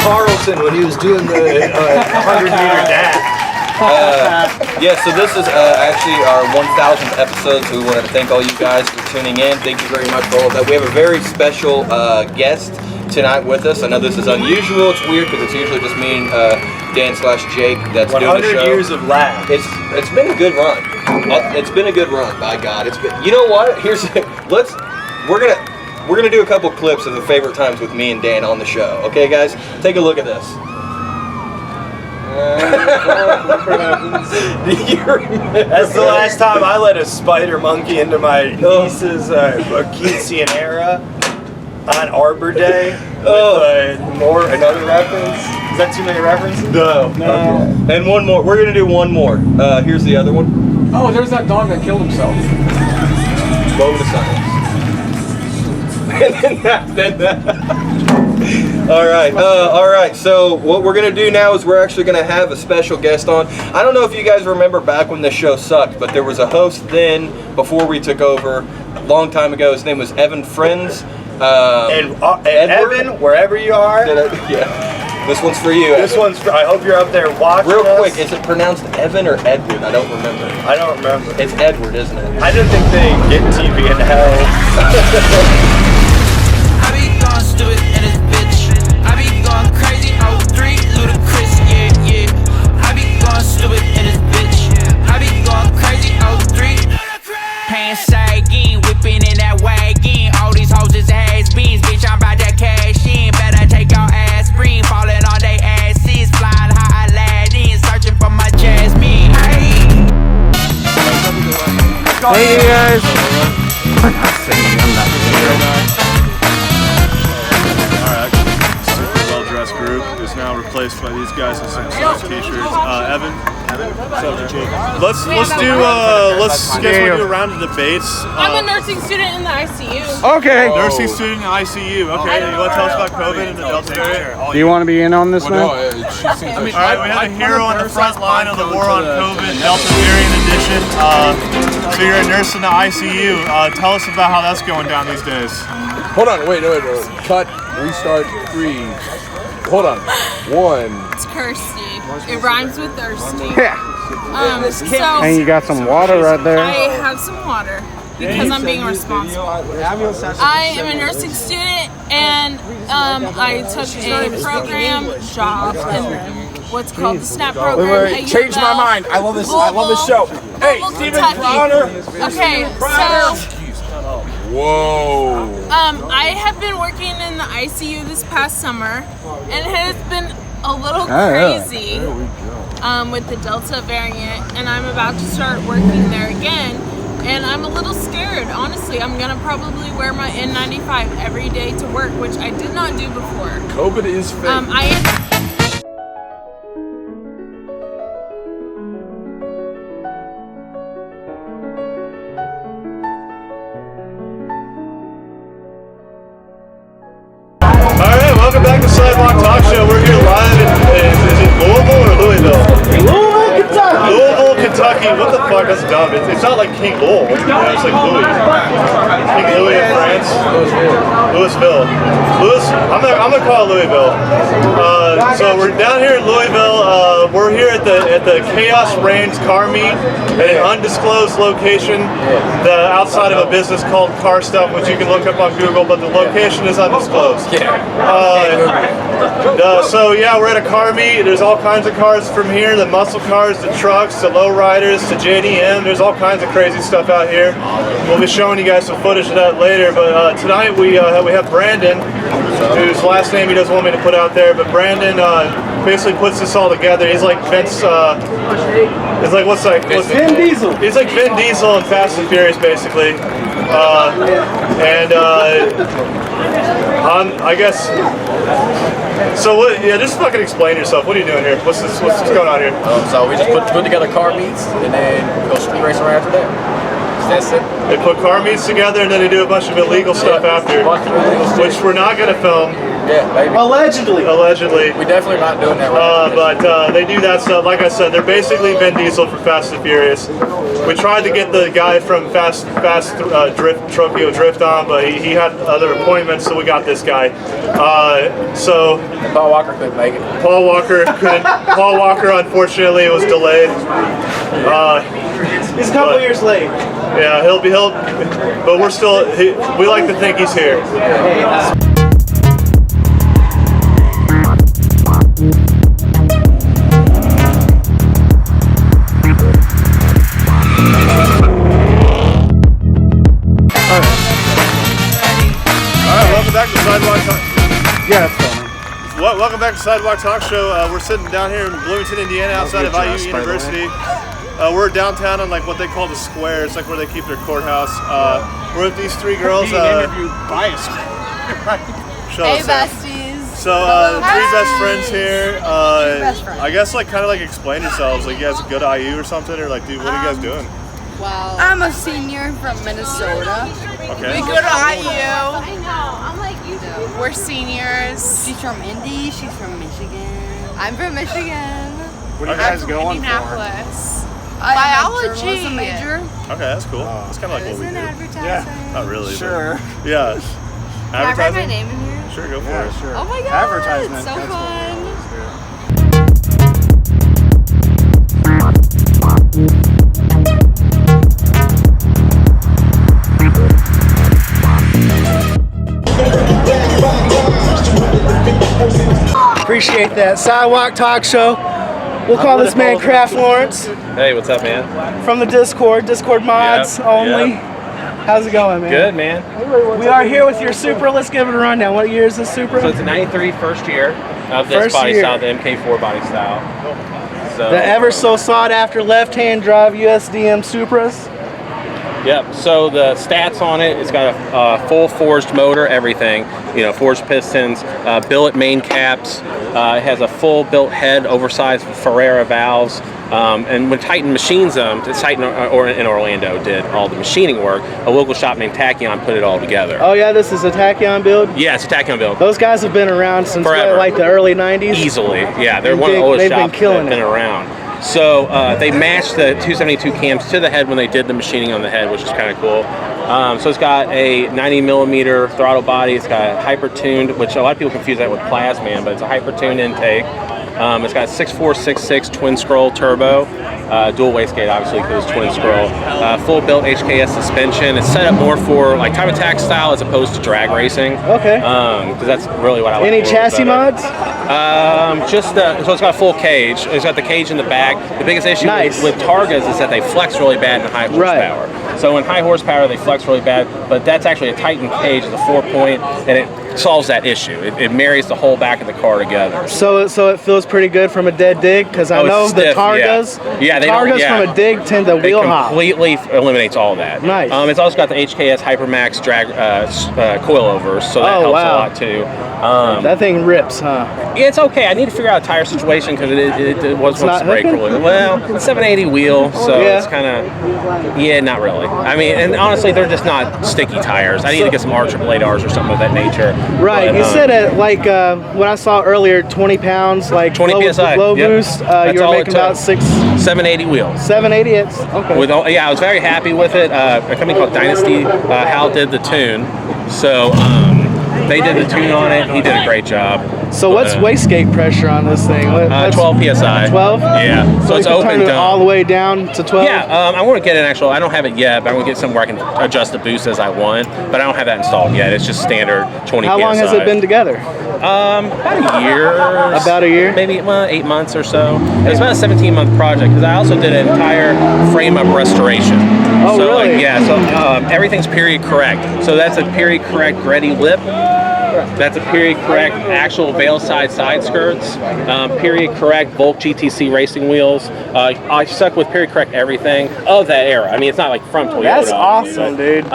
Carlson when he was doing the 100-meter dash. Yeah, so this is actually our 1,000th episode, so we wanted to thank all you guys for tuning in. Thank you very much for all of that. We have a very special guest tonight with us. I know this is unusual. It's weird because it's usually just me and Dan/Jake that's doing the show. 100 years of laughs. It's been a good run. It's been a good run, by God. It's been. You know what? We're gonna do a couple clips of the favorite times with me and Dan on the show. Okay, guys, take a look at this. That's the last time I let a spider monkey into my niece's quinceanera on Arbor Day. Another reference. Is that too many references? No. Okay. And one more. We're gonna do one more. Here's the other one. Oh, there's that dog that killed himself. Moment of silence. All right. So what we're gonna do now is we're actually gonna have a special guest on. I don't know if you guys remember back when the show sucked, but there was a host then before we took over a long time ago. His name was Evan Friends. And Evan, wherever you are. Yeah. This one's for you. This one's for, I hope you're up there watching. Real quick, is it pronounced Evan or Edward? I don't remember. I don't remember. It's Edward, isn't it? I didn't think they get TV in hell. I be going stupid in this bitch. I be going crazy. 03, ludicrous, yeah. I be going stupid in this bitch. I be going crazy. 03. Pants sagging, whipping in that wagon. All these hoes is has-beens, bitch. I'm about that cash in. Better take your aspirin, falling on they asses, flying high Aladdin, searching for my Jasmine. Hey, guys. Alright, super well-dressed group is now replaced by these guys with some soft t-shirts. Evan, let's do a round of debates. I'm a nursing student in the ICU. Okay. Nursing student in ICU. Okay, you want to tell us about COVID and the Delta variant? Do you want to be in on this, man? Alright, we have a hero on the front line of the war on COVID, Delta variant edition. So you're a nurse in the ICU. Tell us about how that's going down these days. Hold on, wait. Cut, restart, 3. Hold on. 1. It's Kirsty. It rhymes with thirsty. Yeah. So And you got some water right there. I have some water because I'm being responsible. I am a nursing student and I took a program job in what's called the SNAP program. Wait, change my mind. I love this show. Hey, Steven Crowder. Okay, so Whoa. I have been working in the ICU this past summer, and it has been a little crazy with the Delta variant, and I'm about to start working there again, and I'm a little scared. Honestly, I'm gonna probably wear my N95 every day to work, which I did not do before. COVID is fake. Alright, welcome back to Sidewalk Talkshow. We're here live in is it Louisville or Louisville? Louisville, Kentucky. What the fuck? That's dumb. It's not like King Louis. It's like Louis. King Louis in France. Louisville. I'm gonna call it Louisville. So we're down here in Louisville. We're here at the Chaos Reigns car meet at an undisclosed location outside of a business called Car Stuff, which you can look up on Google, but the location is undisclosed. So yeah, we're at a car meet. There's all kinds of cars from here, the muscle cars, the trucks, the lowriders, to JDM. There's all kinds of crazy stuff out here. We'll be showing you guys some footage of that later, but tonight we have Brandon, whose last name he doesn't want me to put out there, but Brandon basically puts this all together. He's like Vince, it's like what's Vin Diesel. He's like Vin Diesel in Fast and Furious, basically. I guess. So what? Yeah, just fucking explain yourself. What are you doing here? What's going on here? So we just put together car meets and then go street race around after that. That's it. They put car meets together and then they do a bunch of illegal stuff after, which we're not gonna film. Yeah, maybe. Allegedly. We definitely not doing that right But they do that stuff. Like I said, they're basically Vin Diesel for Fast and Furious. We tried to get the guy from Tokyo Drift on, but he had other appointments, so we got this guy. So Paul Walker couldn't make it. Paul Walker couldn't. Paul Walker, unfortunately, was delayed. He's a couple years late. Yeah, he'll. But we're still. We like to think he's here. Welcome back to Sidewalk Talk. Yeah, that's fine. Welcome back to Sidewalk Talk Show. We're sitting down here in Bloomington, Indiana, outside of IU University. We're downtown on like what they call the square. It's like where they keep their courthouse. We're with these three girls. interviewed by a Shut up, Sam. besties. So the three best friends here. I guess like kind of like explain yourselves. Like you guys go to IU or something, or like, dude, what are you guys doing? Well, I'm a senior from Minnesota. Okay. We go to IU. I know. I'm like, we're seniors. She's from Indy. She's from Michigan. I'm from Michigan. What are you guys going for? Indianapolis. Biology. Biology. Major. Okay, that's cool. That's kind of like what we Isn't do. advertising? Not really. Sure. But, yeah. Can I write my Advertising. name in here? Sure, go for Yeah, it. sure. Oh my god, Advertisement. so that's what fun. it is, yeah. Appreciate that. Sidewalk Talk Show. We'll call this man Craft Lawrence Hey, what's up, man? from the Discord mods Yep, only. yep. How's it going, man? Good, man. We are here with your Supra. Let's give it a rundown. What year is this Supra? So it's a 93 first year of this First body year. style, the MK4 body style. So, The ever so sought after left-hand drive USDM Supras. Yep. So the stats on it, it's got a full forged motor, everything. You know, forged pistons, billet main caps. It has a full built head, oversized Ferrera valves. And when Titan machines them, Titan in Orlando did all the machining work. A local shop named Tachyon put it all together. Oh yeah, this is a Tachyon build. Yeah, it's a Tachyon build. Those guys have been around since Forever. what, like the early 90s. Easily, yeah. They're one of the oldest They've been shops that killing have been it. around. So they matched the 272 cams to the head when they did the machining on the head, which is kind of cool. So it's got a 90 millimeter throttle body. It's got hyper-tuned, which a lot of people confuse that with Plasman, but it's a hyper-tuned intake. It's got 6466 twin scroll turbo, dual wastegate obviously because it's twin scroll, full built HKS suspension. It's set up more for like time attack style as opposed to drag racing. Okay. Because that's really what I like. Any a little bit chassis better. mods? So it's got a full cage. It's got the cage in the back. The biggest issue Nice. with Targas is that they flex really bad in high horsepower. So in high horsepower they flex really bad, but that's actually a Titan cage, it's a 4-point, and it solves that issue. It marries the whole back of the car together. So it feels pretty good from a dead dig because I Oh, it's know the stiff, Targas. yeah, they don't- Targas yeah. from a dig tend to It wheel hop. completely eliminates all that. Nice. It's also got the HKS Hypermax drag coilovers, so that Oh, helps wow. a lot too. That thing rips, huh? Yeah, it's okay. I need to figure out a tire situation because it was It's once not brake hooking? rolling. Well, it's 780 wheel, so Yeah. it's kind of, yeah, not really. I mean, and honestly, they're just not sticky tires. I need to get some R888Rs or something of that nature. Right. But, You said it like what I saw earlier, 20 pounds, like 20 low, PSI. low Yep. boost. That's You were all it making took. about 780 wheels. 780. It's okay. With all, yeah, I was very happy with it. A company called Dynasty, Hal did the tune, so they did the tune on it. He did a great job. So what's wastegate pressure on this thing? 12 PSI. 12? Yeah. So it's you can open turn it dome. all the way down to 12? Yeah, I want to get an actual, I don't have it yet, but I want to get somewhere I can adjust the boost as I want, but I don't have that installed yet. It's just standard 20 How PSI. long has it been together? About a year. About a year? Maybe 8 months or so. It was about a 17-month project because I also did an entire frame-up restoration. Oh, so, really? Like, yeah, so everything's period correct. So that's a period correct Greddy lip. That's a period correct actual veil side skirts. Period correct Volk GTC racing wheels. I stuck with period correct everything of that era. I mean, it's not like from Toyota. That's awesome, dude.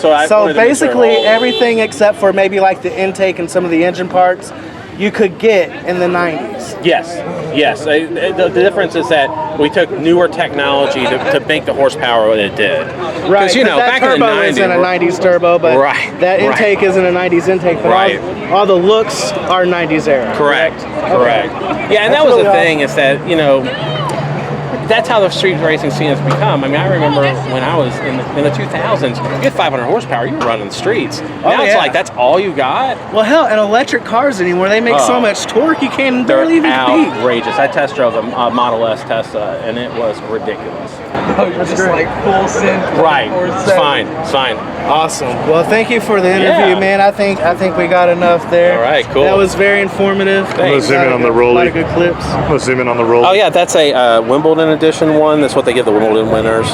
So So basically everything except for maybe like the intake and some of the engine parts, you could get in the 90s. Yes. The difference is that we took newer technology to make the horsepower what it did. Right, you know, that back in the turbo 90s, isn't a 90s turbo, but that intake isn't a 90s intake. But all the looks are 90s era. Correct. Yeah, and that was the thing is that, you know, that's how the street racing scene has become. I mean, I remember when I was in the 2000s, you had 500 horsepower, you were running the streets. Now it's like, that's all you got? Well, hell, and electric cars anymore, they make so much torque, you can't barely even beat. Outrageous. I test drove a Model S Tesla, and it was ridiculous. Oh, you're just like full synth. Right. It's fine. Awesome. Well, thank you for the interview, man. I think we got enough there. All right, cool. That was very informative. I'm gonna zoom in on the Rollie. A lot of good clips. I'm gonna zoom in on the Rollie. Oh yeah, that's a Wimbledon edition one. That's what they give the Wimbledon winners.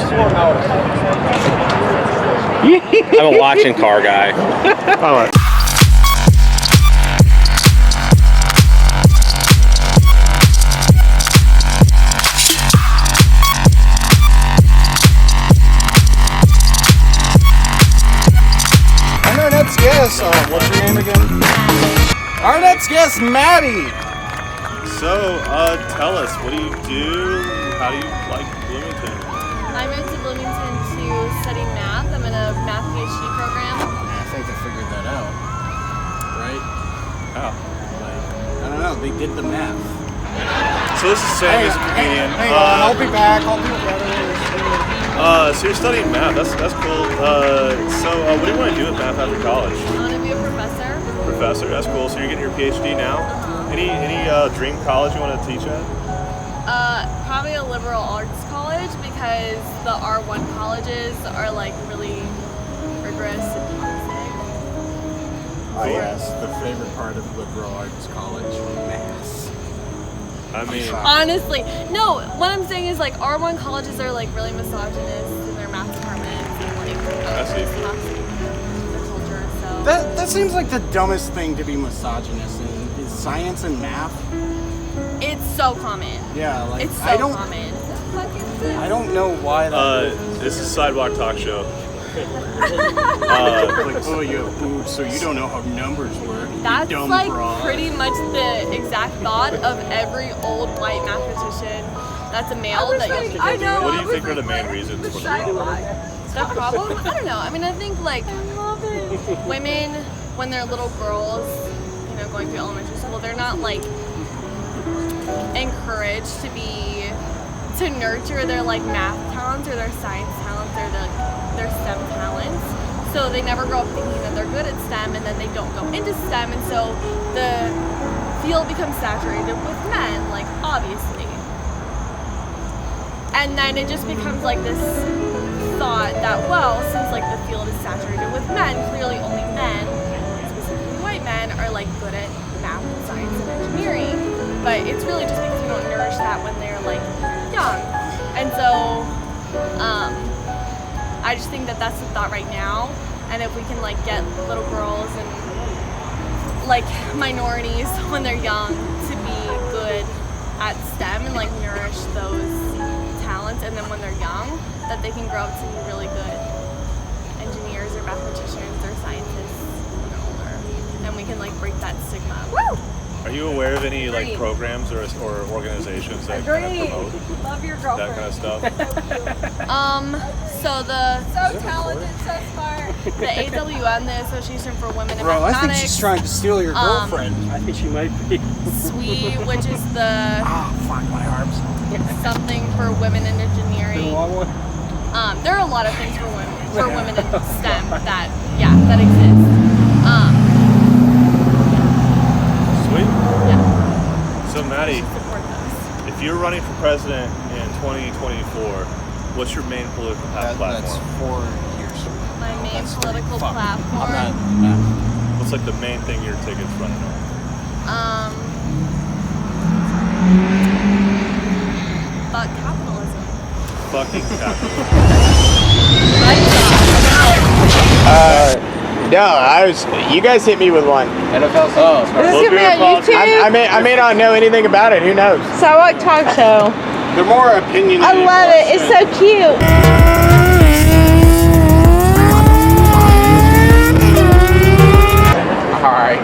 I'm a watching car guy. All right. Our next guest, what's your name again? Our next guest, Maddie. So, tell us, what do you do? How do you like Bloomington? I moved to Bloomington to study math. I'm in a math PhD program. I think I figured that out. Right? How? I don't know. They did the math. So this is Sam, he's a comedian. Hang on, I'll be back. I'll do it better. So you're studying math. That's cool. So what do you want to do with math after college? I want to be a professor. Professor, that's cool. So you're getting your PhD now. Any dream college you want to teach at? Probably a liberal arts college because the R1 colleges are like really rigorous and basic. Oh yes, the favorite part of liberal arts college, math. I mean, honestly, no. What I'm saying is like R1 colleges are like really misogynist in their math departments and like toxic the culture. So That seems like the dumbest thing to be misogynist in is science and math. it's so common. Yeah, like It's so I don't common. I don't know why that. This is Sidewalk Talkshow. Like, oh, you have boobs, so you don't know how numbers work. you That's dumb like broad. pretty much the exact thought of every old white mathematician that's a male that you'll speak to. What do you think are the main reasons for the problem? The problem? I don't know. I mean, I think like women, when they're little girls, you know, going through elementary school, they're not like encouraged to nurture their like math talents or their science talents or their STEM talents. So they never grow up thinking that they're good at STEM, and then they don't go into STEM, and so the field becomes saturated with men, like obviously. And then it just becomes like this thought that, well, since like the field is saturated with men, clearly only men, specifically white men, are like good at math and science and engineering. But it's really just because we don't nourish that when they're like young. And so I just think that that's the thought right now. And if we can like get little girls and like minorities when they're young to be good at STEM and like nourish those talents, and then when they're young, that they can grow up to be really good engineers or mathematicians or scientists when they're older. And we can like break that stigma. Woo! Are you aware of any like programs or organizations that kind of promote Love your that kind of stuff? So talented, so smart. The AWM, the Association for Women in Bro, I Mathematics. think she's trying to steal your girlfriend. I think she might be. SWE, which is the fuck my arms. something for women in engineering. There are a lot of things for women in STEM that exist. Sweet. Yeah. So Maddie, if you're running for president in 2024, what's your main political platform? That's 4 years. My main political I'm platform. not. What's like the main thing your ticket's running on? Fuck capitalism. Fucking capitalism. No, you guys hit me with one. NFL. Oh, This is gonna be on YouTube. I may not know anything about it. Who knows? Sidewalk Talk Show. They're more opinionated. I love it. It's so cute. All right.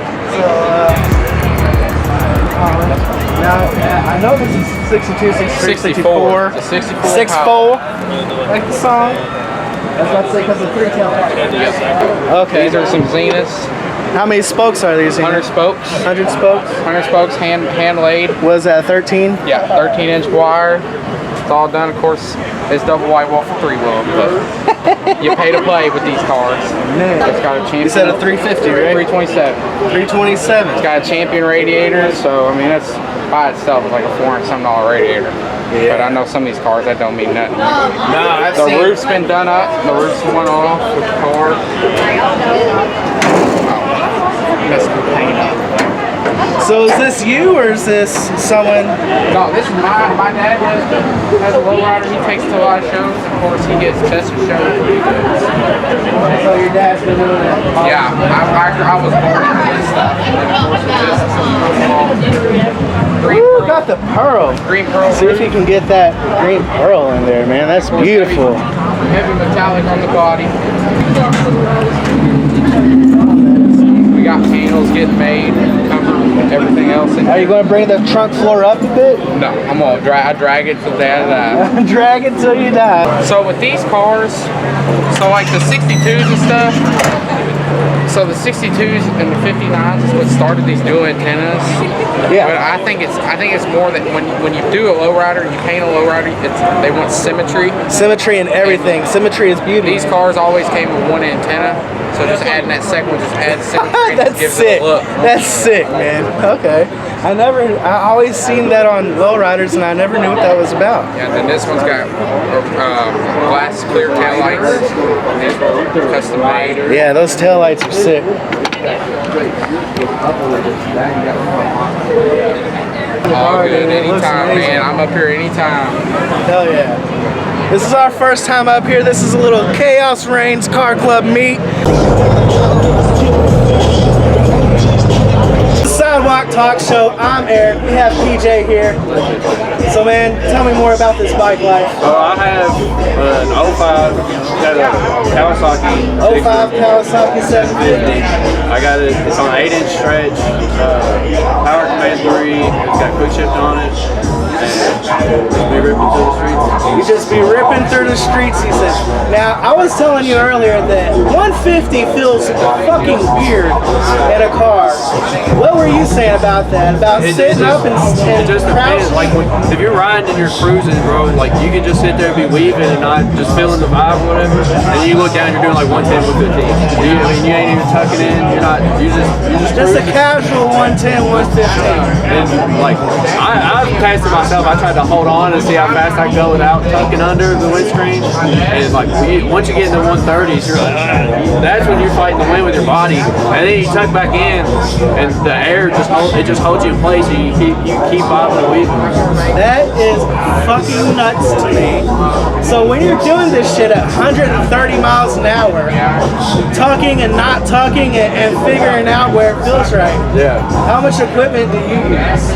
Now, I know this is 62, 63, 64. It's a 64. 6-4, like the song. I was about to say because of 3-tail. Okay. These are some Zeniths. How many spokes are these? 100 spokes. 100 spokes? 100 spokes, hand laid. Was that 13? Yeah, 13-inch wire. It's all done, of course. It's double white wall for 3-wheel, but you pay to play with these cars. It's got a champion. You said a 350, right? 327. 327. It's got a champion radiator, so I mean that's by itself is like a $400-something radiator. Yeah. But I know some of these cars that don't mean nothing. No, the roof's been done up. The roof's went off with the car. That's the paint up. So is this you or is this someone? No, this is my dad has a lowrider. He takes to a lot of shows. Of course, he gets best of shows pretty good. So your dad's been doing it? Yeah, I was born into this stuff. And then of course this Ooh, got the pearl. Green pearl. See if you can get that green pearl in there, man. That's beautiful. Heavy metallic on the body. We got panels getting made, cover everything else. Are you going to bring the trunk floor up a bit? No, I'm going to drag it till the day I die. Drag it till you die. So with these cars, so like the 62s and stuff, so the 62s and the 59s is what started these dual antennas. Yeah. But I think it's more that when you do a lowrider, you paint a lowrider, they want symmetry. Symmetry and everything. Symmetry is beauty. These cars always came with one antenna, so just adding that second one just adds symmetry. That's and gives sick. it a look. That's sick, man. Okay. I always seen that on lowriders and I never knew what that was about. Yeah, and then this one's got glass clear taillights. These were custom made. Yeah, those taillights are sick. All good, anytime, man. I'm up here anytime. Hell yeah. This is our first time up here. This is a little Chaos Reigns Car Club meet. Sidewalk Talkshow. I'm Eric. We have PJ here. So, man, tell me more about this bike life. I have an 05, got a Kawasaki. 05 Kawasaki 750. I got it. It's on an 8-inch stretch. Power Command 3. It's got quick shift on it. And just be ripping through the streets. You just be ripping through the streets, he said. Now, I was telling you earlier that 150 feels fucking weird in a car. What were you saying about that? About sitting up and just crouching? like if you're riding and you're cruising, bro, like you can just sit there and be weaving and not just feeling the vibe or whatever. And you look down, you're doing like 110, 115. You ain't even tucking in. You're not. You just a casual 110, 115. And like I've passed it myself. I tried to hold on and see how fast I go without tucking under the windscreen. And like once you get into 130s, you're like, that's when you're fighting the wind with your body. And then you tuck back in, and the air just holds you in place. And you keep bobbing and weaving. That is fucking nuts to me. So when you're doing this shit at 130 miles an hour, tucking and not tucking and figuring out where it feels right. Yeah. How much equipment do you use?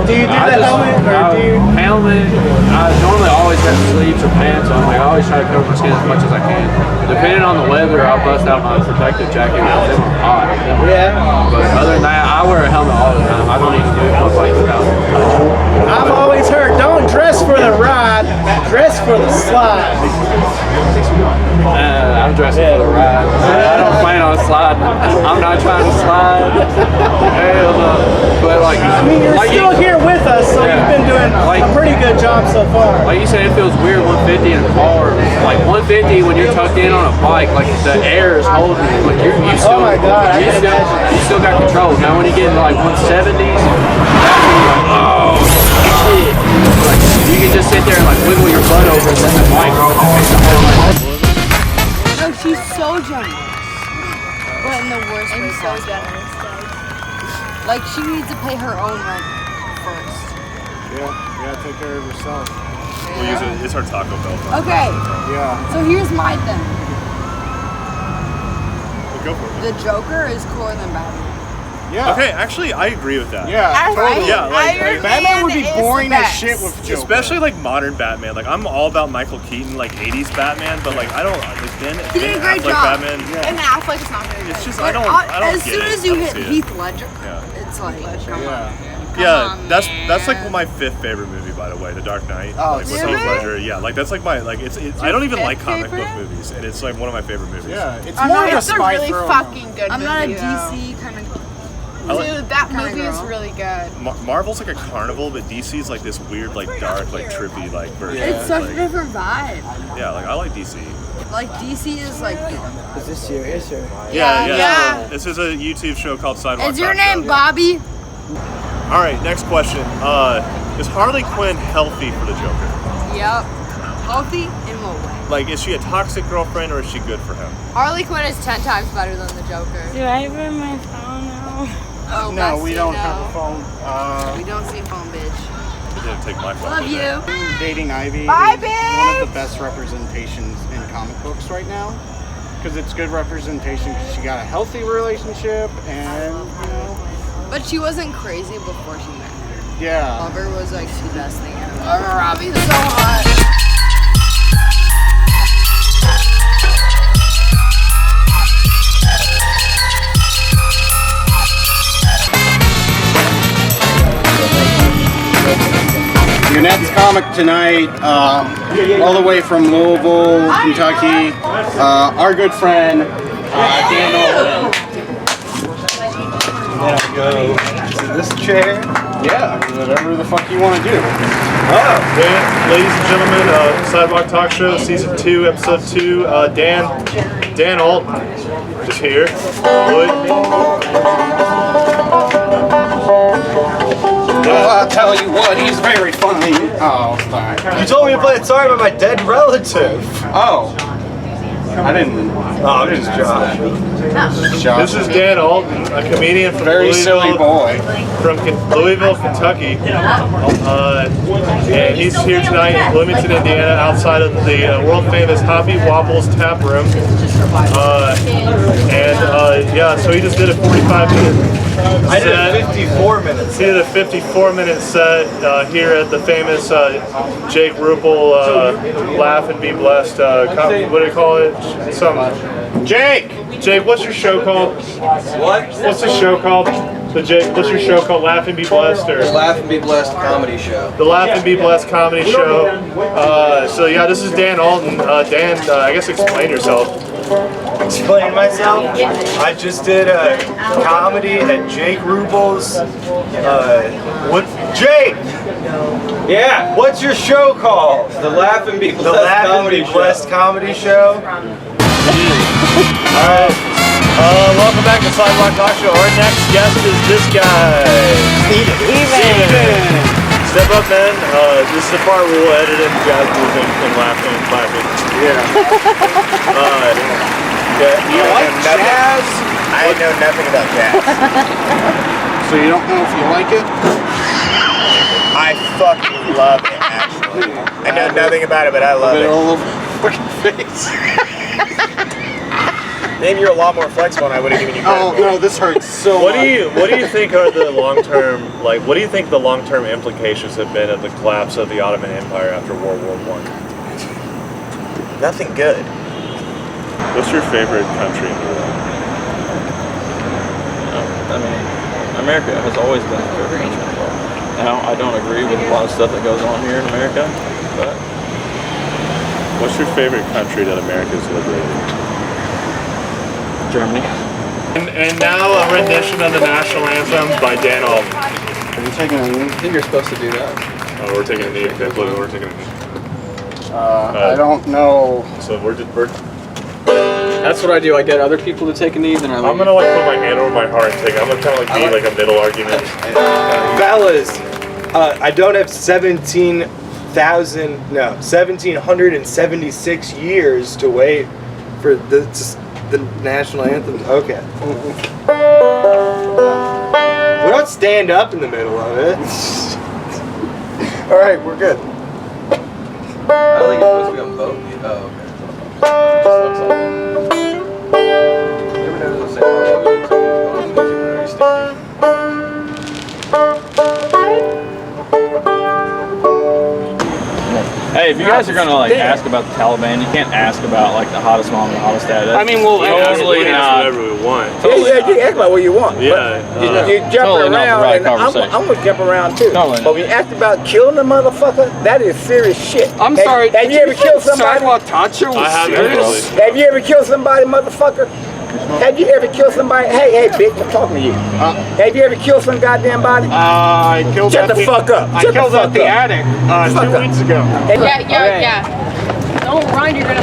Do you do the helmet or do you? Helmet. I normally always have sleeves or pants on. Like I always try to cover my skin as much as I can. Depending on the weather, I'll bust out my protective jacket when it's hot. Yeah. But other than that, I wear a helmet all the time. I don't even do my bike without touching. I've always heard, don't dress for the ride, dress for the slide. I'm dressing for the ride. I don't plan on sliding. I'm not trying to slide. Hell no. But like, I mean, you're still here with us, so you've been doing a pretty good job so far. Like you said, it feels weird 150 in a car. Like 150 when you're tucked in on a bike, like the air is holding you. Like you still, oh my God, you still got control. Now when you get into like 170s, that's when you're like, oh shit. Like you can just sit there and like wiggle your butt over and let the bike roll. No, she's so generous. But in the worst way so possible. generous, Like, she needs to pay her own rent first. Yeah, you gotta take care of yourself. We'll use it. It's our Taco Bell. Okay. Yeah. So here's my thing. Go for it. The Joker is cooler than Batman. Yeah. Okay, actually, I agree with that. Yeah, totally. Yeah, like Batman would be boring as shit with Joker. Especially like modern Batman. Like I'm all about Michael Keaton, like 80s Batman, but like I don't like Ben Affleck Batman. And Affleck is not very good. It's just But I don't as get soon it. as you I don't hit see it. Heath Ledger, it's like, come on. Yeah, that's like my 5th favorite movie, by the way, The Dark Knight. Oh, like, with really? Heath Ledger. Yeah, like that's like my it's I don't even like comic book movies, and it's like one of my favorite movies. Yeah, it's Oh, more no, of a it's a spy really thriller. fucking good I'm not a movie, though. DC kind of. Dude, that Kinda movie is girl. really good. Marvel's like a carnival, but DC's like this weird, like dark, like trippy, like version. It's such like, a different vibe. Yeah, like I like DC. Like DC is like. Is this serious or? Yeah. This is a YouTube show called Sidewalk Is your Talkshow. name Bobby? All right, next question. Is Harley Quinn healthy for the Joker? Yep. Healthy in what way? Like, is she a toxic girlfriend or is she good for him? Harley Quinn is 10 times better than the Joker. Do I have my phone now? Oh, No, we bestie, don't no. have a phone. We don't see phone, bitch. You didn't take my phone. Love did you. Dating Ivy Bye, is one of the best representations in comic books right now. Because it's good representation. 'Cause she got a healthy relationship and, you know. But she wasn't crazy before she met him. Yeah. Lover was like the best thing ever. Oh, Robbie's so hot. Your next comic tonight, all the way from Louisville, Kentucky, our good friend, Dan Alten. Then I go to this chair. Yeah, whatever the fuck you want to do. Ladies and gentlemen, Sidewalk Talk Show, Season 2, Episode 2, Dan Alten is here. Well, I'll tell you what, he's very funny. Oh, sorry. You told me to play a song about my dead relative. Oh. I didn't. Oh, I'm just joking. This is Dan Alten, a comedian from Very silly boy. From Louisville, Kentucky. And he's here tonight in Bloomington, Indiana, outside of the world-famous Hoppy Wobbles Tap Room. Yeah, so he just did a 45-minute I did a 54-minute set. He did a 54-minute set here at the famous Jake Ruble Laugh and Be Blessed. What do you call it? Jake, what's your show called? What? What's the show called? What's your show called? Laugh and Be Blessed, or The Laugh and Be Blessed comedy show. The Laugh and Be Blessed comedy show. So yeah, this is Dan Alten. Dan, I guess explain yourself. Explain myself. I just did a comedy at Jake Ruble's. What? Jake! Yeah. What's your show called? The Laugh and Be Blessed The Laugh and Be Blessed comedy show. Alright. Welcome back to Sidewalk Talk Show. Our next guest is this guy. Steven. Step up, man. This is the part where we'll edit in jazz music and laughing and clapping. You like jazz? I know nothing about jazz. So you don't know if you like it? I fucking love it, actually. I know nothing about it, but I love it. All over my fucking face. Maybe you're a lot more flexible and I would have given you credit. Oh no, this hurts so What much. do you think are the long-term, what do you think the long-term implications have been of the collapse of the Ottoman Empire after World War I? Nothing good. What's your favorite country in the world? I mean, America has always been a favorite country in the world. Now, I don't agree with a lot of stuff that goes on here in America, but... What's your favorite country that America's liberated? Germany. And now a rendition of the national anthem by Dan Alten. Are you taking a knee? I think you're supposed to do that. Oh, we're taking a knee. Okay, we're taking a knee. I don't know. So we're That's what I do. I get other people to take a knee, then I leave. I'm gonna put my hand over my heart and take. I'm gonna kind of be like a middle argument. Fellas, I don't have 1,776 years to wait for the national anthem. Okay. We don't stand up in the middle of it. All right, we're good. I don't think it's supposed to be on both. Oh, okay. Hey, if you guys are gonna like ask about the Taliban, you can't ask about like the hottest mom and the hottest dad. I mean, we'll totally not. Whatever we want. Yeah, you ask about what you want. Yeah. You jump totally not the around, right and I'm conversation. gonna jump around too. Totally But when you ask about killing a motherfucker, that is serious shit. I'm sorry. Have you ever killed somebody? Sidewalk Talkshow was I have serious? definitely. Have you ever killed somebody, motherfucker? Have you ever killed somebody? Hey, bitch, I'm talking to you. Have you ever killed some goddamn body? I killed Shut the fuck up. I Shut killed the at fuck the up. attic 2 weeks ago. Yeah. Don't run, you're gonna.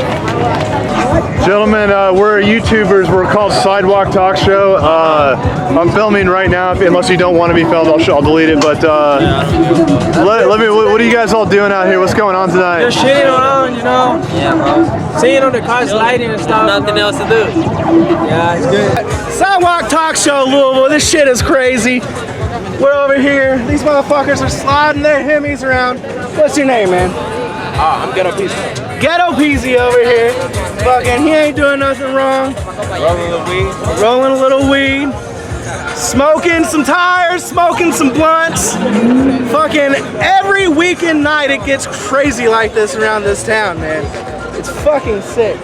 Gentlemen, we're YouTubers. We're called Sidewalk Talkshow. I'm filming right now. Unless you don't want to be filmed, I'll delete it. But let me. What are you guys all doing out here? What's going on tonight? Just shitting around, you know? Yeah, bro. Seeing on the cars lighting and stuff. Nothing else to do. Yeah, it's good. Sidewalk Talk Show, Louisville. This shit is crazy. We're over here. These motherfuckers are sliding their Hemis around. What's your name, man? I'm Ghetto Peasy. Ghetto Peasy over here. Fucking, he ain't doing nothing wrong. Rolling the weed. Rolling a little weed. Smoking some tires, smoking some blunts. Fucking every weekend night it gets crazy like this around this town, man. It's fucking sick.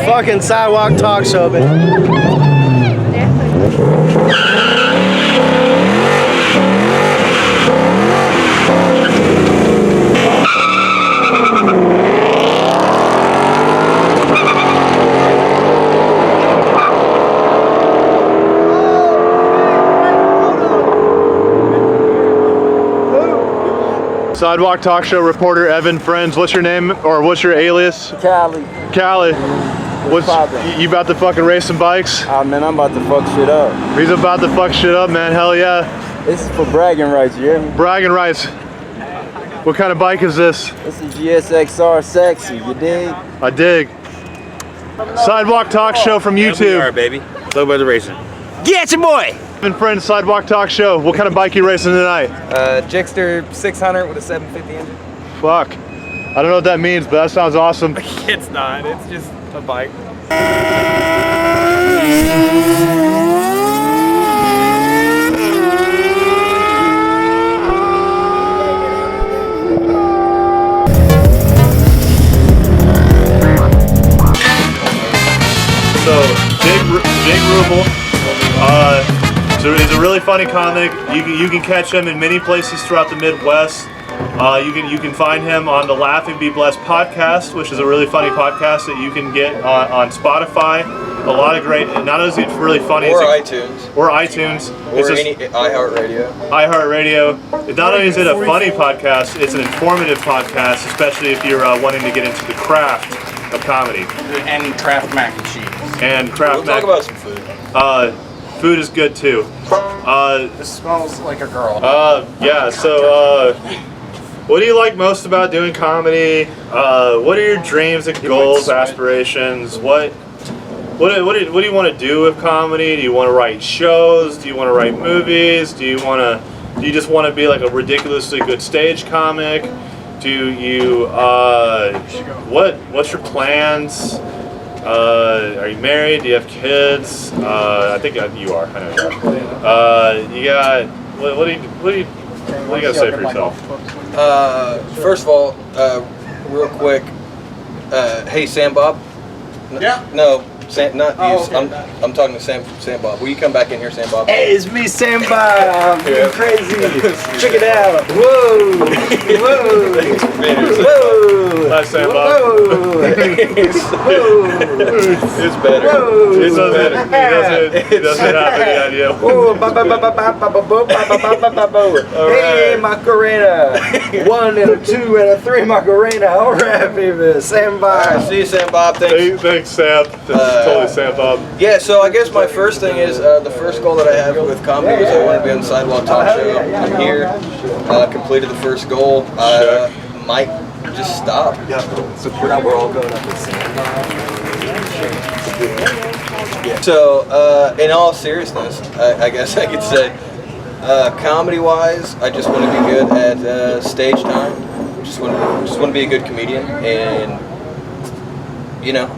Fucking Sidewalk Talk Show, Sidewalk Talk Show reporter Evan Friends. What's your name or what's your alias? Cali. Cali. What's you about to fucking race some bikes? Oh man, I'm about to fuck shit up. He's about to fuck shit up, man. Hell yeah. This is for bragging rights, you hear me? Bragging rights. What kind of bike is this? This is GSXR Sexy, you dig? I dig. Sidewalk Talk Show from YouTube. LBR, baby. Slow Brother Racing. Get your boy! Evan Friends, Sidewalk Talk Show. What kind of bike you racing tonight? Jixter 600 with a 750 engine. Fuck. I don't know what that means, but that sounds awesome. It's not. It's just a bike. So, Big Ruble is a really funny comic. You can catch him in many places throughout the Midwest. You can find him on the Laugh and Be Blessed podcast, which is a really funny podcast that you can get on Spotify. A lot of great, not only is it really funny, Or iTunes. Or iTunes. Or any iHeartRadio. iHeartRadio. Not only is it a funny podcast, it's an informative podcast, especially if you're wanting to get into the craft of comedy. And Kraft mac and cheese. And Kraft We'll talk about some food. Food is good too. This smells like a girl. Yeah, so what do you like most about doing comedy? What are your dreams and goals, aspirations? What do you want to do with comedy? Do you want to write shows? Do you want to write movies? Do you just want to be like a ridiculously good stage comic? Do you what's your plans? Are you married? Do you have kids? I think you are. I know you are. You got what do you gotta say for yourself? First of all, real quick, hey Sam Bob. Yeah. No, Sam, not you. I'm talking to Sam Bob. Will you come back in here, Sam Bob? Hey, it's me, Sam Bob. I'm going crazy. Check it out. Whoa. Whoa. Hi, Sam Bob. Whoa. It's better. It doesn't have any idea. Whoa. Hey, Macarena. 1 and a 2 and a 3 Macarena. All right, baby. Sam Bob. See you, Sam Bob. Thanks. Thanks, Sam. That's totally Sam Bob. Yeah, so I guess my first thing is the first goal that I have with comedy is I want to be on the Sidewalk Talkshow. I'm here, completed the first goal. Might just stop. Yeah, so we're all going up the same. So, in all seriousness, I guess I could say, comedy-wise, I just want to be good at stage time. Just want to be a good comedian, and you know,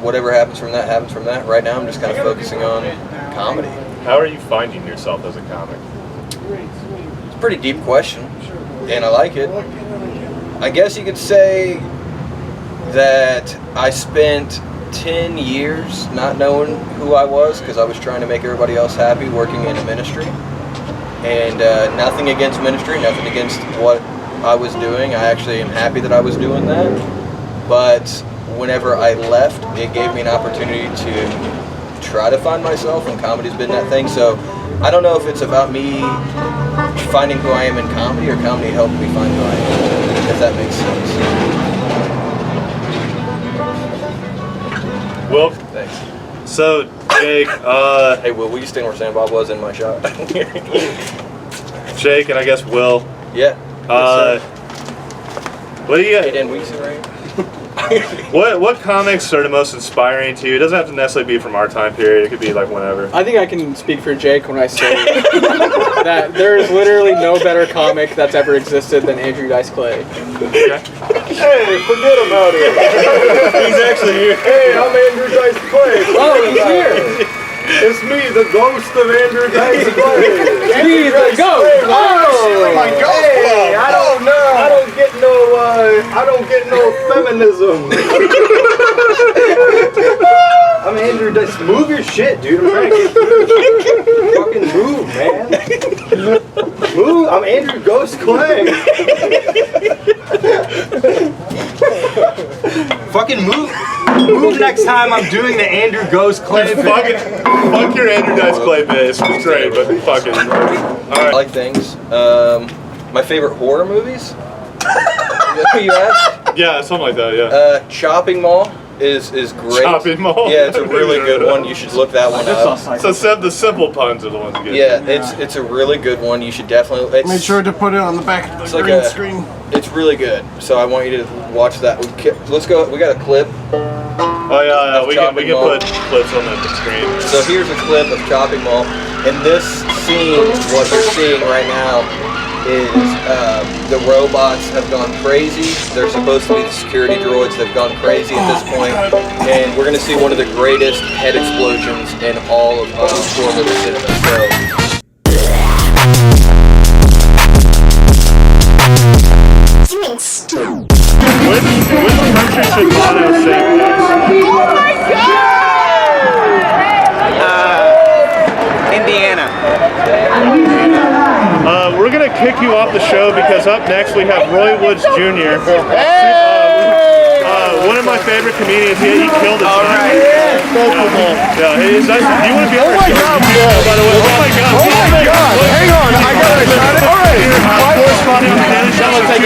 whatever happens from that happens from that. Right now, I'm just kind of focusing on comedy. How are you finding yourself as a comic? It's a pretty deep question, and I like it. I guess you could say that I spent 10 years not knowing who I was because I was trying to make everybody else happy working in a ministry. And nothing against ministry, nothing against what I was doing. I actually am happy that I was doing that. But whenever I left, it gave me an opportunity to try to find myself, and comedy's been that thing. So I don't know if it's about me finding who I am in comedy or comedy helped me find who I am, if that makes sense. Will? Thanks. So, Jake, hey, Will you stand where Sam Bob was in my shot? Jake, and I guess Will. Yeah. What do you got? What comics are the most inspiring to you? It doesn't have to necessarily be from our time period. It could be like whenever. I think I can speak for Jake when I say that there is literally no better comic that's ever existed than Andrew Dice Clay. Okay. Hey, forget about it. He's actually here. Hey, I'm Andrew Dice Clay. Oh, he's here. It's me, the ghost of Andrew Dice Clay. He's the ghost. Oh my God! Hey, I don't know. I don't get no feminism. I'm Andrew Dice. Move your shit, dude. I'm trying to get through. Fucking move, man. Move. I'm Andrew Ghost Clay. Fucking move. Move next time I'm doing the Andrew Ghost Clay bit. Fuck your Andrew Dice Clay bit. It's great, but fucking. Alright. I like things. My favorite horror movies? You asked? Yeah, something like that, yeah. Chopping Mall is great. Chopping Mall? Yeah, it's a really good one. You should look that one up. So the simple puns are the ones you get. Yeah, it's a really good one. You should definitely. Make sure to put it on the back of the green screen. It's really good. So I want you to watch that. Let's go. We got a clip. Oh yeah, we can put clips on the screen. So here's a clip of Chopping Mall. In this scene, what you're seeing right now is the robots have gone crazy. They're supposed to be the security droids. They've gone crazy at this point, and we're going to see one of the greatest head explosions in all of horror movie cinema. Which country should Bono sing? Oh my God! Indiana. We're gonna kick you off the show because up next we have Roy Woods Jr. One of my favorite comedians. He killed it. All right. Yeah. He's nice. Do you want to be on our show? God, by the way. Oh my God. Oh my God. Hang on. I gotta shot it. All right. Corresponding with Dennis. I'm gonna take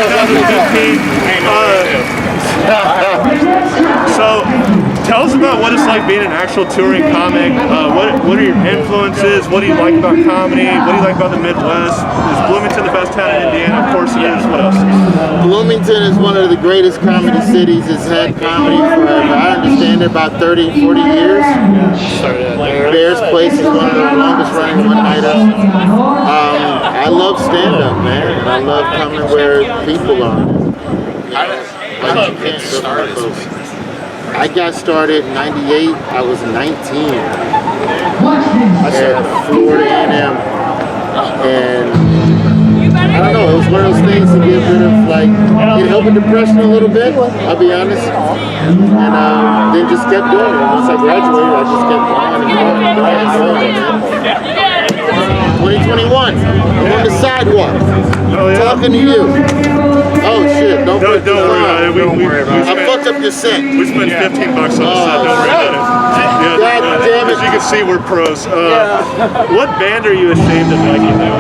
So, tell us about what it's like being an actual touring comic. What are your influences? What do you like about comedy? What do you like about the Midwest? Is Bloomington the best town in Indiana? Of course it is. What else? Bloomington is one of the greatest comedy cities. It's had comedy for, I understand, about 30, 40 years. Bear's Place is one of the longest running one-nighters. I love stand-up, man. And I love coming where people are. I got started in '98. I was 19 at Florida A&M, and don't know, it was one of those things to get rid of, like, it helped with depression a little bit, I'll be honest. And then just kept doing it. Once I graduated, I just kept going and going. 2021, I'm on the sidewalk, talking to you. Oh shit, don't worry about it. I fucked up your set. We spent $15 on the set, don't worry about it. Yeah, God damn it. As you can see, we're pros. What band are you ashamed of making now?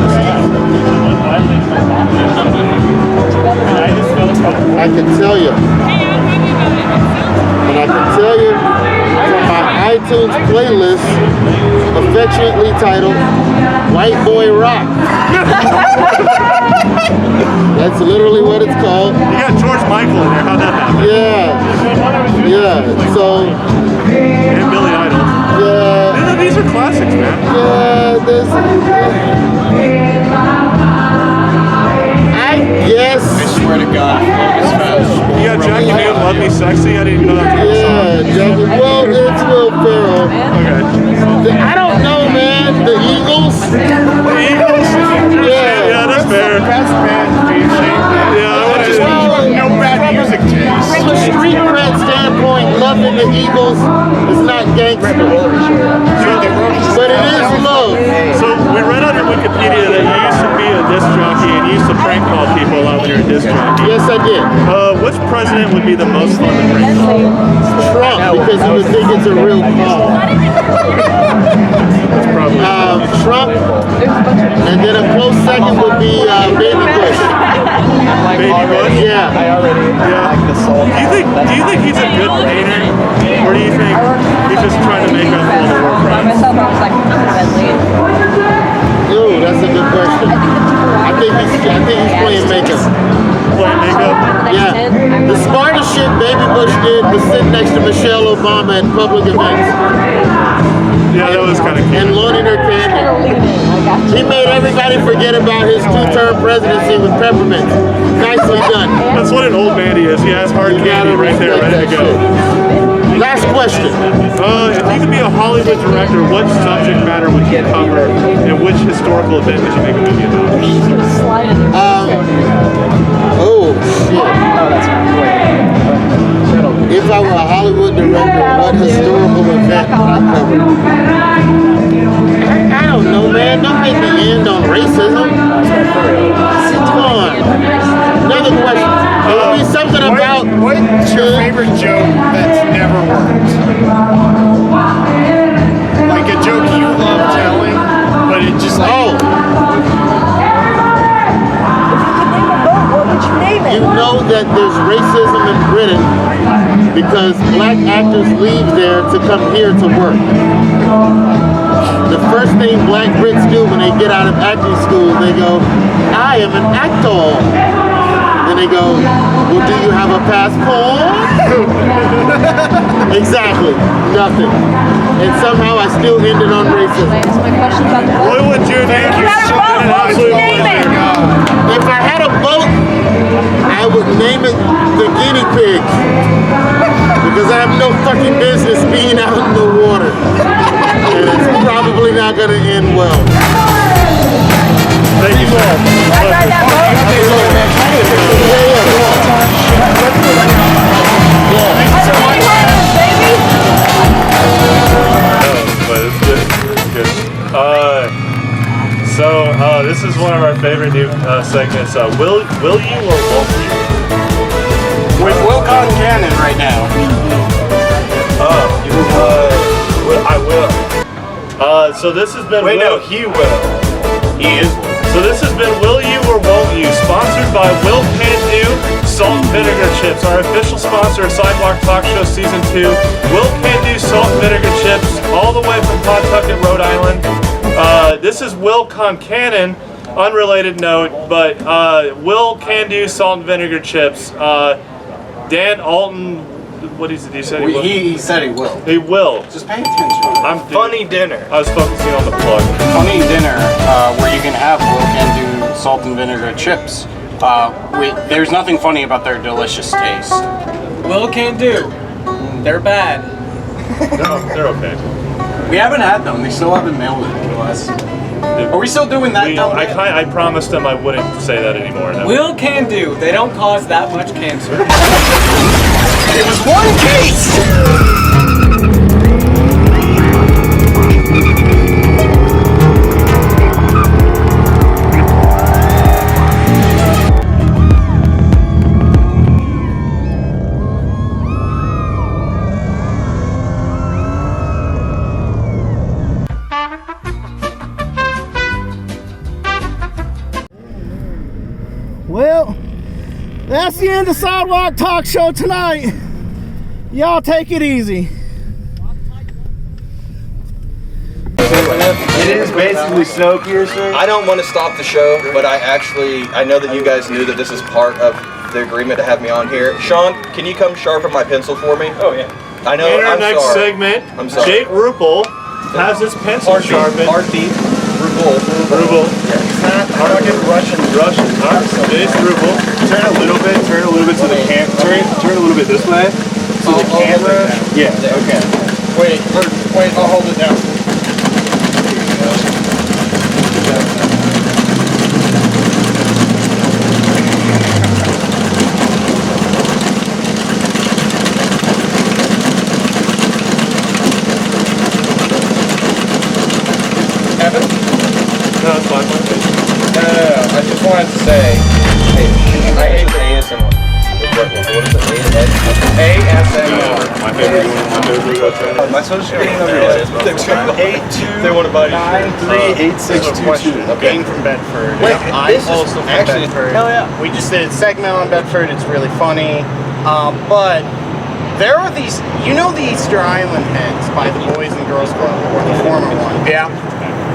I can tell you. And I can tell you from my iTunes playlist, affectionately titled White Boy Rock. That's literally what it's called. You got George Michael in there. How'd that happen? Yeah. So. And Billy Idol. Yeah. These are classics, man. Yeah. I guess. I swear to God, you got Jackie Newton, Love Me Sexy. I didn't even know that was a song. Yeah, Jackie. Well, it's Will Ferrell. Okay. I don't know, man. The Eagles. The Eagles? Yeah, that's fair. Best band to be ashamed of. No bad music taste. From a street cred standpoint, loving the Eagles is not gangster. But it is love. So we read on your Wikipedia that you used to be a disc jockey and you used to prank call people a lot when you were a disc jockey. Yes, I did. Which president would be the most fun to prank call? Trump, because he would think it's a real call. That's probably Trump, and then a close second would be Baby Bush. Baby Bush? Yeah. Do you think he's a good painter? Or do you think he's just trying to make up for all the war crimes? Ooh, that's a good question. I think he's playing makeup. Playing makeup? Yeah. The smartest shit Baby Bush did was sit next to Michelle Obama at public events. Yeah, that was kind of cute. And loaning her candy. He made everybody forget about his two-term presidency with peppermint. Nicely done. That's what an old man he is. He has hard candy right there, ready to go. Last question. If you could be a Hollywood director, what subject matter would you cover, and which historical event would you make a movie about? Oh shit. If I were a Hollywood director, what historical event would I cover? I don't know, man. Don't make me end on racism. Come on. Another question. It would be something about. What's your favorite joke that's never worked? Like a joke you love telling, but it just like. Oh. You know that there's racism in Britain because black actors leave there to come here to work. The first thing black Brits do when they get out of acting school, they go, I am an actor. And they go, well, do you have a passport? Exactly, nothing. And somehow I still ended on racism. Roy Wood Jr. Thank you. If I had a boat, I would name it the guinea pig. Because I have no fucking business being out in the water. And it's probably not going to end well. Thank you, sir. I ride that boat. But it's good. It's good. So this is one of our favorite new segments. Will you or won't you? With Wilcon Cannon right now. I will. So this has been. Wait, no, he will. He is. So this has been Will You or Won't You, sponsored by Will Can Do Salt and Vinegar Chips, our official sponsor of Sidewalk Talkshow Season 2. Will Can Do Salt and Vinegar Chips, all the way from Pawtucket, Rhode Island. This is Will Concannon, unrelated note, but Will Can Do Salt and Vinegar Chips. Dan Alten, what did he say? He said he will. He will. Just pay attention. Funny dinner. I was focusing on the plug. Funny dinner, where you can have Will Can Do Salt and Vinegar Chips. There's nothing funny about their delicious taste. Will Can Do. They're bad. No, they're okay. We haven't had them. They still haven't mailed it to us. Are we still doing that? I promised them I wouldn't say that anymore. No. Will can do. They don't cause that much cancer. It was one case! Well, that's the end of Sidewalk Talk Show tonight. Y'all take it easy. It is basically Snowpiercer. I don't want to stop the show, but I know that you guys knew that this is part of the agreement to have me on here. Sean, can you come sharpen my pencil for me? Oh yeah. I know. In our I'm next sorry. segment, I'm sorry. Jake Ruble has his pencil sharpened. Heartbeat. Ruble. How do I get Russian? Alright, so it is Ruble. Turn a little bit to the cam. Turn a little bit this way. So the camera. Yeah. Okay. Wait, I'll hold it down. No, it's fine. I just wanted to say, hey, I hate the ASMR. What is it? ASMR. My favorite one. My social security number is 282 They want to buy you 938622. Being from Bedford. Wait, I'm this is also from actually- Bedford. hell yeah. We just did a segment on Bedford. It's really funny. But there are these, the Easter Island hens by the Boys and Girls Club, or the former one. Yeah.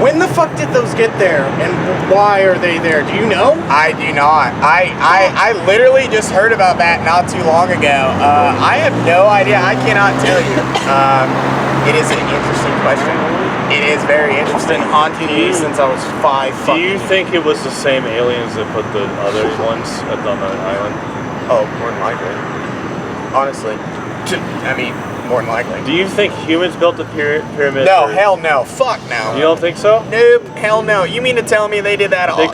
When the fuck did those get there, and why are they there? Do you know? I do not. I literally just heard about that not too long ago. I have no idea. I cannot tell you. It is an interesting question. It is very interesting. Haunting me since I was 5. Do you think it was the same aliens that put the other ones on the island? Oh, more than likely. Honestly, I mean, more than likely. Do you think humans built the pyramid? No, hell no. Fuck no. You don't think so? Nope. Hell no. You mean to tell me they did that all? They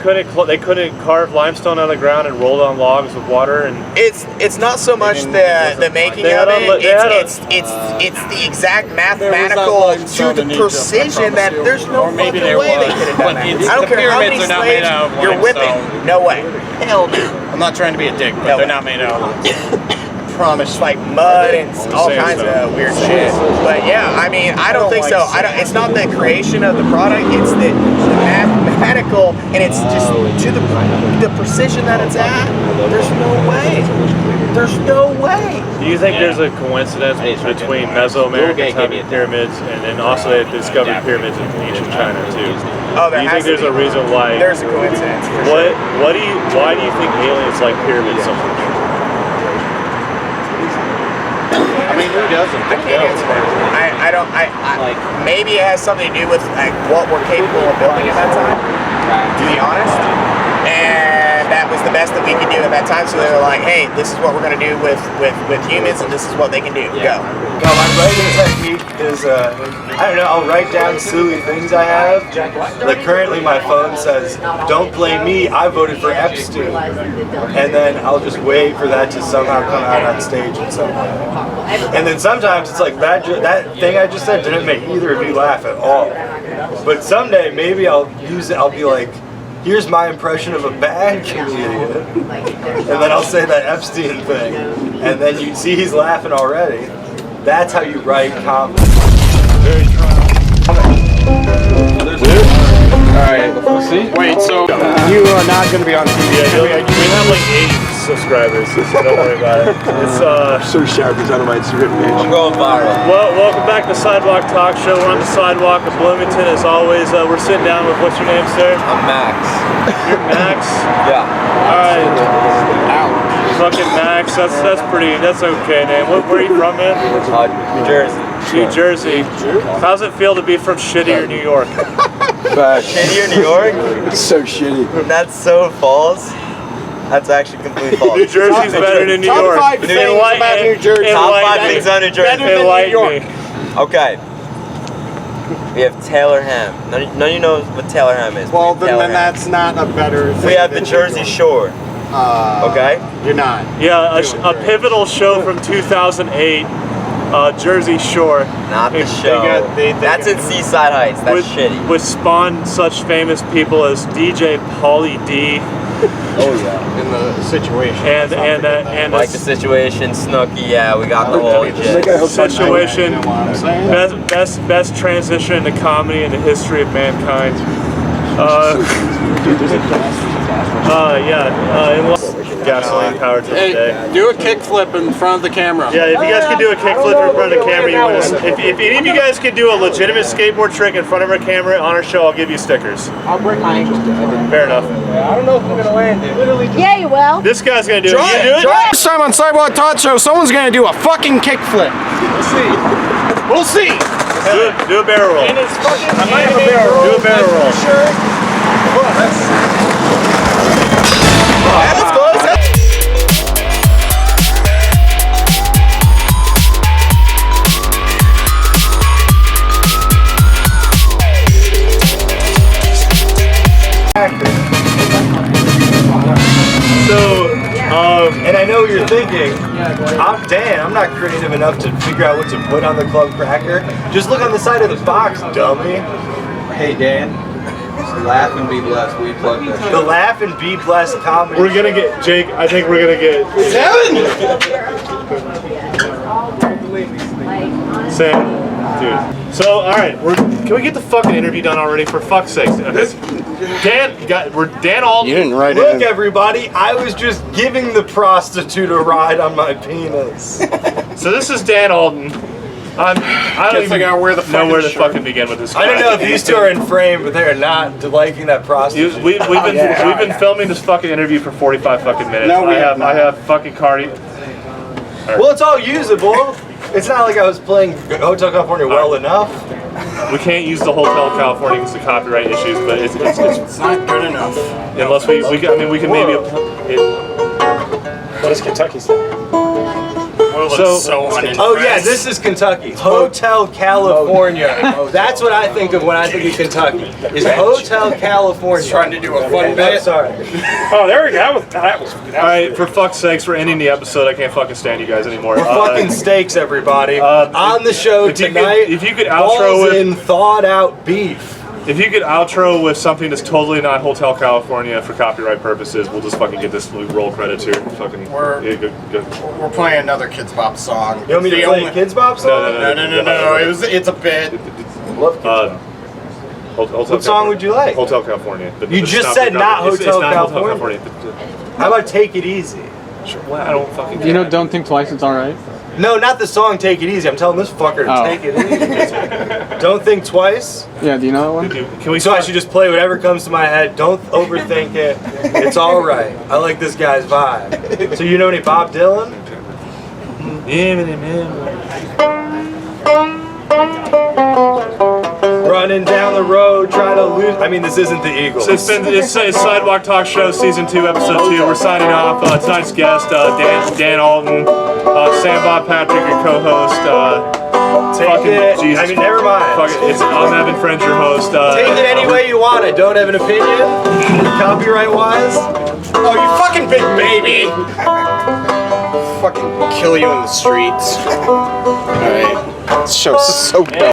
couldn't carve limestone out of the ground and roll it on logs with water and. It's not so much the making of it. It's the exact mathematical to the precision that there's no fucking way they could have done that. I don't care how many slaves you're whipping. No way. Hell no. I'm not trying to be a dick, but they're not made out of promise, like mud and all kinds of weird shit. But yeah, I mean, I don't think so. It's not the creation of the product. It's the mathematical, and it's just to the precision that it's at. There's no way. There's no way. Do you think there's a coincidence between Mesoamerican pyramids and then also they discovered pyramids in ancient China too? Oh, there do you has think there's to be. a reason why? There's a coincidence. For Why sure. do you think aliens like pyramids so much? I mean, who doesn't? I can't answer that. I don't. Maybe it has something to do with like what we're capable of building at that time. To be honest, and that was the best that we could do at that time. So they were like, "Hey, this is what we're gonna do with humans, and this is what they can do. Go." No, my writing technique is, I don't know, I'll write down silly things I have. Like currently my phone says, don't blame me, I voted for Epstein. And then I'll just wait for that to somehow come out on stage in some way. And then sometimes it's like, that thing I just said didn't make either of you laugh at all. But someday maybe I'll use it, I'll be like, here's my impression of a bad comedian. And then I'll say that Epstein thing. And then you see he's laughing already. That's how you write comedy. Alright, see? Wait, so you are not going to be on TV? Yeah, we have like 8 subscribers, so don't worry about it. It's so sharp, it's out of my secret page. I'm going viral. Well, welcome back to Sidewalk Talk Show. We're on the sidewalk of Bloomington as always. We're sitting down with, what's your name, sir? I'm Max. You're Max? Yeah. Alright. Fucking Max, that's okay name. Where are you from, man? New Jersey. New Jersey. How's it feel to be from shittier New York? Shittier New York? It's so shitty. That's so false. That's actually completely false. New Jersey's better than New York. Top 5 things about New Jersey. Top 5 things on New Jersey. Better than New York. Okay. We have Taylor Ham. None of you know what Taylor Ham is. Well, We have then Taylor Ham. that's not a better thing. We have the than Jersey Shore. Okay? You're not. Yeah, a pivotal show from 2008, Jersey Shore. Not the show. That's in Seaside Heights. That's shitty. Which spawned such famous people as DJ Pauly D. Oh yeah. In the situation. And like the situation, Snooki. Yeah, we got the whole situation. You know what I'm saying? Best transition into comedy in the history of mankind. Gasoline powered to Hey, today. do a kickflip in front of the camera. Yeah, if you guys can do a kickflip in front of the camera, you win. If any of you guys can do a legitimate skateboard trick in front of our camera on our show, I'll give you stickers. I'll break my ankle. Fair enough. I don't know if I'm gonna land it. Yeah, you will. This guy's gonna do it. You gonna do it? Next time on Sidewalk Talkshow, someone's gonna do a fucking kickflip. We'll see. Do a barrel roll. I might have a barrel roll. Do a barrel roll. That's close. So, and I know what you're thinking, I'm not creative enough to figure out what to put on the club cracker. Just look on the side of the box, dummy. Hey Dan, laugh and be blessed. We plug that. The Laugh and Be Blessed comedy. We're gonna get, Jake, I think we're gonna get... Sam, dude. So, alright, can we get the fucking interview done already, for fuck's sake? We're Dan Alten. You didn't write it. Look, everybody, I was just giving the prostitute a ride on my penis. So this is Dan Alten. I don't even figure out where the know where to fucking begin with this guy. I don't know if these two are in frame, but they are not liking that prostitute. We've been filming this fucking interview for 45 fucking minutes. No, we I have not. have fucking Cardi. Well, it's all usable. It's not like I was playing Hotel California well enough. We can't use the Hotel California because of copyright issues, but it's not good enough. Unless we can maybe. What does Kentucky say? So yeah, this is Kentucky. Hotel California. That's what I think of when I think of Kentucky. Is Hotel California. Trying to do a fun bit. Sorry. Oh, there we go. That was all right. For fuck's sakes, we're ending the episode. I can't fucking stand you guys anymore. We're fucking steaks, everybody. On the show tonight. If you could outro with thawed out beef. If you could outro with something that's totally not Hotel California for copyright purposes, we'll just fucking get this roll credits here. Fucking. We're playing another Kids Bop song. You want me to play a Kids Bop song? No. It's a bit. What song would you like? Hotel California. You just said not Hotel California. How about Take It Easy? Sure. Well, I don't fucking. You know, Don't Think Twice, It's Alright? No, not the song Take It Easy. I'm telling this fucker to take it easy. Don't think twice. Yeah, do you know that one? So I should just play whatever comes to my head. Don't overthink it. It's all right. I like this guy's vibe. So you know any Bob Dylan? Running down the road, trying to lose. I mean, this isn't the Eagles. So it's Sidewalk Talk Show, Season 2, Episode 2. We're signing off. Tonight's guest, Dan Alten, Sam Bob Patrick, your co-host. Take it. Jesus. I mean, never mind. I'm Evan French, your host. Take it any way you want. I don't have an opinion. Copyright-wise. Oh, you fucking big baby! Fucking kill you in the streets. Alright. This show's so dumb.